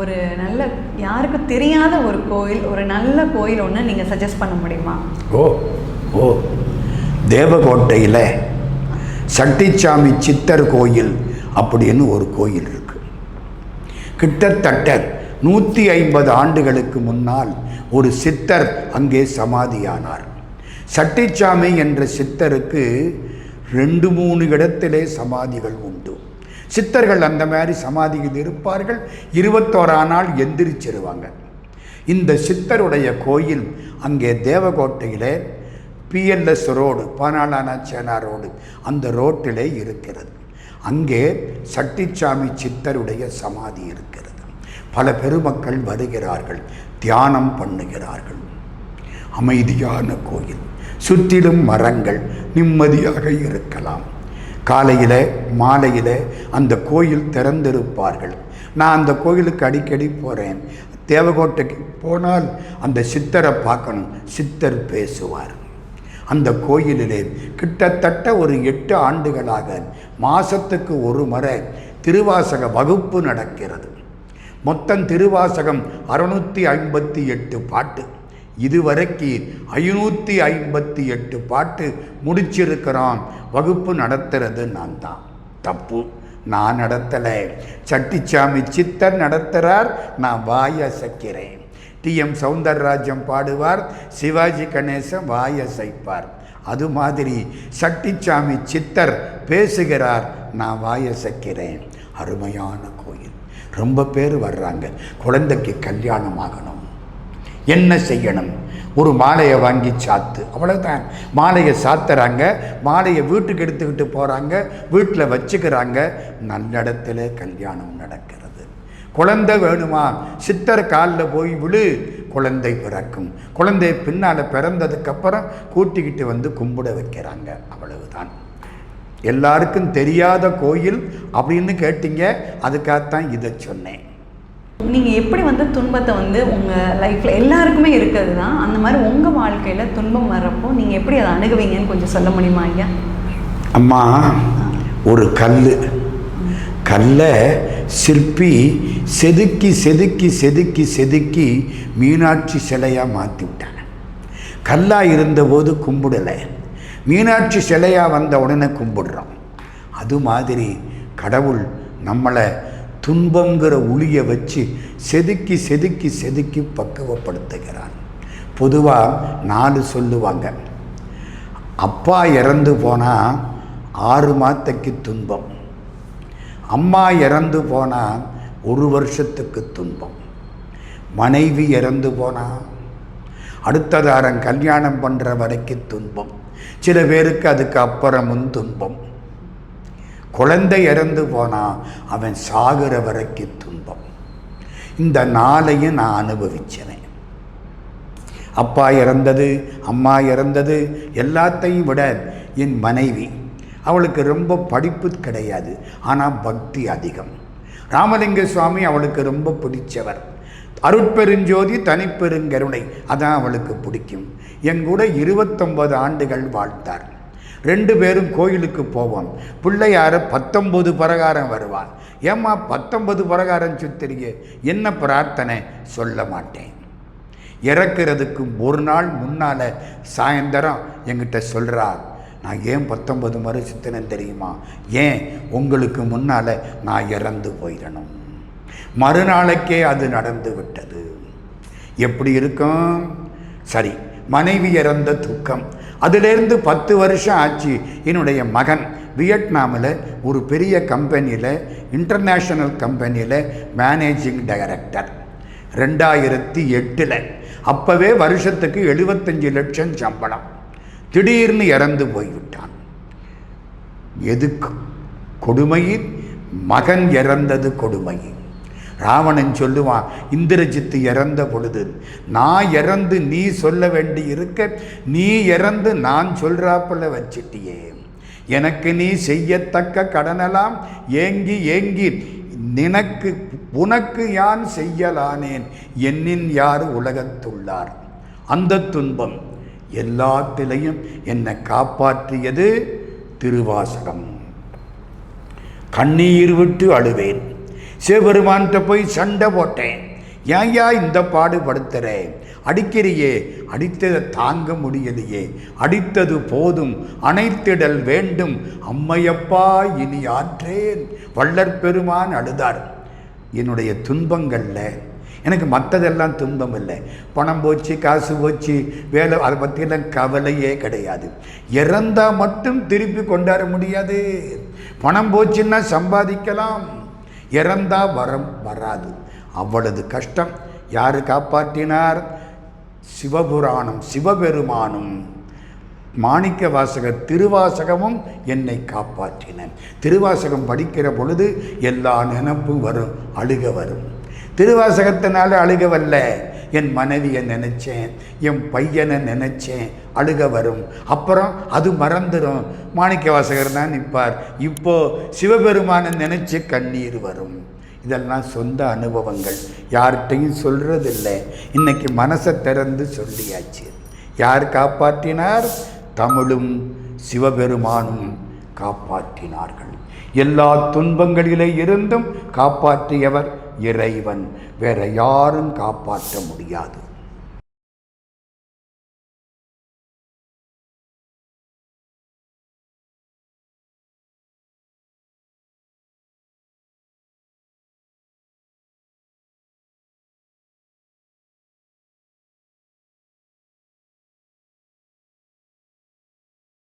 ஒரு நல்ல யாருக்கும் தெரியாத ஒரு கோயில், ஒரு நல்ல கோயில் ஒன்று நீங்கள் சஜஸ்ட் பண்ண முடியுமா? ஓ ஓ தேவகோட்டையில் சட்டிச்சாமி சித்தர் கோயில் அப்படின்னு ஒரு கோயில் இருக்கு. கிட்டத்தட்ட 150 ஆண்டுகளுக்கு முன்னால் ஒரு சித்தர் அங்கே சமாதியானார். சட்டிச்சாமி என்ற சித்தருக்கு 2-3 இடத்திலே சமாதிகள் உண்டு. சித்தர்கள் அந்த மாதிரி சமாதியில் இருப்பார்கள். 21 நாள் எந்திரிச்சிருவாங்க. இந்த சித்தருடைய கோயில் அங்கே தேவகோட்டையிலே PLS ரோடு, பானாளானா ரோடு, அந்த ரோட்டிலே இருக்கிறது. அங்கே சட்டிச்சாமி சித்தருடைய சமாதி இருக்கிறது. பல பெருமக்கள் வருகிறார்கள், தியானம் பண்ணுகிறார்கள். அமைதியான கோயில், சுற்றிலும் மரங்கள், நிம்மதியாக இருக்கலாம். காலையில் மாலையில் அந்த கோயில் திறந்திருப்பார்கள். நான் அந்த கோயிலுக்கு அடிக்கடி போகிறேன். தேவகோட்டைக்கு போனால் அந்த சித்தரை பார்க்கணும். சித்தர் பேசுவார். அந்த கோயிலிலே கிட்டத்தட்ட ஒரு 8 ஆண்டுகளாக மாதத்துக்கு ஒரு முறை திருவாசக வகுப்பு நடக்கிறது. மொத்தம் திருவாசகம் 658 பாட்டு. இதுவரைக்கு 558 பாட்டு முடிச்சிருக்கிறோம். வகுப்பு நடத்துறது நான் தான். தப்பு, நான் நடத்தலை. சட்டிச்சாமி சித்தர் நடத்துகிறார், நான் வாயசைக்கிறேன். TM சௌந்தரராஜன் பாடுவார், சிவாஜி கணேசன் வாயசைப்பார். அது மாதிரி சட்டிச்சாமி சித்தர் பேசுகிறார், நான் வாயசைக்கிறேன். அருமையான கோயில். ரொம்ப பேர் வர்றாங்க. குழந்தைக்கு கல்யாணம் ஆகணும், என்ன செய்யணும்? ஒரு மாலையை வாங்கி சாத்து, அவ்வளோதான். மாலையை சாத்துறாங்க, மாலையை வீட்டுக்கு எடுத்துக்கிட்டு போகிறாங்க, வீட்டில் வச்சுக்கிறாங்க. நல்ல இடத்துல கல்யாணம் நடக்கிறது. குழந்தை வேணுமா? சித்தர் காலில் போய் விழு, குழந்தை பிறக்கும். குழந்தை பின்னால் பிறந்ததுக்கப்புறம் கூட்டிக்கிட்டு வந்து கும்பிட வைக்கிறாங்க. அவ்வளவுதான். எல்லாருக்கும் தெரியாத கோயில் அப்படின்னு கேட்டீங்க, அதுக்காகத்தான் இதை சொன்னேன். நீங்கள் எப்படி துன்பத்தை உங்கள் லைஃப்பில் எல்லாருக்குமே இருக்கிறது தான், அந்த மாதிரி உங்கள் வாழ்க்கையில் துன்பம் வர்றப்போ நீங்கள் எப்படி அதை அணுகுவீங்கன்னு கொஞ்சம் சொல்ல முடியுமா ஐயா? அம்மா, ஒரு கல்லை சிற்பி செதுக்கி செதுக்கி செதுக்கி செதுக்கி மீனாட்சி சிலையாக மாற்றி விட்டாங்க. கல்லாக இருந்தபோது கும்பிடலை, மீனாட்சி சிலையாக வந்த உடனே கும்பிடுறோம். அது மாதிரி கடவுள் நம்மளை துன்பங்கிற உளியை வச்சு செதுக்கி செதுக்கி செதுக்கி பக்குவப்படுத்துகிறான். பொதுவாக 4 சொல்லுவாங்க. அப்பா இறந்து போனால் 6 மாதத்துக்கு துன்பம், அம்மா இறந்து போனால் 1 வருஷத்துக்கு துன்பம், மனைவி இறந்து போனால் அடுத்ததாரம் கல்யாணம் பண்ணுற வரைக்கும் துன்பம், சில பேருக்கு அதுக்கு அப்புறமும் துன்பம், குழந்தை இறந்து போனால் அவன் சாகிற வரைக்கும் துன்பம். இந்த 4ஐயும் நான் அனுபவிச்சேன். அப்பா இறந்தது, அம்மா இறந்தது, எல்லாத்தையும் விட என் மனைவி, அவளுக்கு ரொம்ப படிப்பு கிடையாது, ஆனால் பக்தி அதிகம். ராமலிங்க சுவாமி அவளுக்கு ரொம்ப பிடிச்சவர். அருட்பெருஞ்சோதி தனிப்பெருங்கருணை, அதான் அவளுக்கு பிடிக்கும். என் கூட 29 ஆண்டுகள் வாழ்த்தார். 2 பேரும் கோயிலுக்கு போவோம். பிள்ளையார 19 பிரகாரம் வருவார். ஏம்மா 19 பிரகாரம் சுத்திரியே, என்ன பிரார்த்தனை? சொல்ல மாட்டேன். இறக்கிறதுக்கு ஒரு நாள் முன்னால் சாயந்தரம் என்கிட்ட சொல்கிறார், நான் ஏன் 19 முறை சுத்தினேன் தெரியுமா? ஏன்? உங்களுக்கு முன்னால் நான் இறந்து போயிடணும். மறுநாளைக்கே அது நடந்து விட்டது. எப்படி இருக்கும்? சரி, மனைவி இறந்த துக்கம். அதிலேருந்து 10 வருஷம் ஆச்சு. என்னுடைய மகன் வியட்நாமில் ஒரு பெரிய கம்பெனியில், இன்டர்நேஷ்னல் கம்பெனியில் மேனேஜிங் டைரக்டர். 2008 அப்போவே வருஷத்துக்கு 75 லட்சம் சம்பளம். திடீர்னு இறந்து போய்விட்டான். எதுக்கு கொடுமை? மகன் இறந்தது கொடுமை. ராவணன் சொல்லுவான், இந்திரஜித்து இறந்த பொழுது நான் இறந்து நீ சொல்ல வேண்டி இருக்க, நீ இறந்து நான் சொல்றாப்புல வச்சிட்டியே, எனக்கு நீ செய்யத்தக்க கடனெல்லாம் ஏங்கி ஏங்கி நினக்கு உனக்கு யான் செய்யலானேன், என்னின் யார் உலகத்துள்ளார். அந்த துன்பம் எல்லாத்திலையும் என்னை காப்பாற்றியது திருவாசகம். கண்ணீர் விட்டு அழுவேன். சிவபெருமான்கிட்ட போய் சண்டை போட்டேன். ஏன்யா இந்த பாடுபடுத்துறேன், அடிக்கிறியே, அடித்ததை தாங்க முடியலையே, அடித்தது போதும் அணைத்திடல் வேண்டும், அம்மையப்பா இனி ஆற்றேன். வள்ளற் பெருமான் அழுதார். என்னுடைய துன்பங்களில் எனக்கு மற்றதெல்லாம் துன்பம் இல்லை. பணம் போச்சு, காசு போச்சு, வேலை, அதை பற்றியெல்லாம் கவலையே கிடையாது. இறந்தால் மட்டும் திருப்பி கொண்டாட முடியாது. பணம் போச்சுன்னா சம்பாதிக்கலாம், இறந்தால் வராது. அவ்வளவு கஷ்டம். யார் காப்பாற்றினார்? சிவபுராணம், சிவபெருமானும் மாணிக்க வாசகர் திருவாசகமும் என்னை காப்பாற்றின. திருவாசகம் படிக்கிற பொழுது எல்லா நினைப்பும் வரும், அழுக வரும். திருவாசகத்தினால அழுக வரல, என் மனைவியை நினச்சேன், என் பையனை நினச்சேன், அழுக வரும். அப்புறம் அது மறந்துடும். மாணிக்க வாசகர் தான் நிற்பார். இப்போ சிவபெருமானை நினச்சி கண்ணீர் வரும். இதெல்லாம் சொந்த அனுபவங்கள், யார்கிட்டையும் சொல்கிறதில்லை. இன்னைக்கு மனசை திறந்து சொல்லியாச்சு. யார் காப்பாற்றினார்? தமிழும் சிவபெருமானும் காப்பாற்றினார்கள். எல்லா துன்பங்களிலே இருந்தும் காப்பாற்றியவர் இறைவன். வேற யாரும் காப்பாற்ற முடியாது.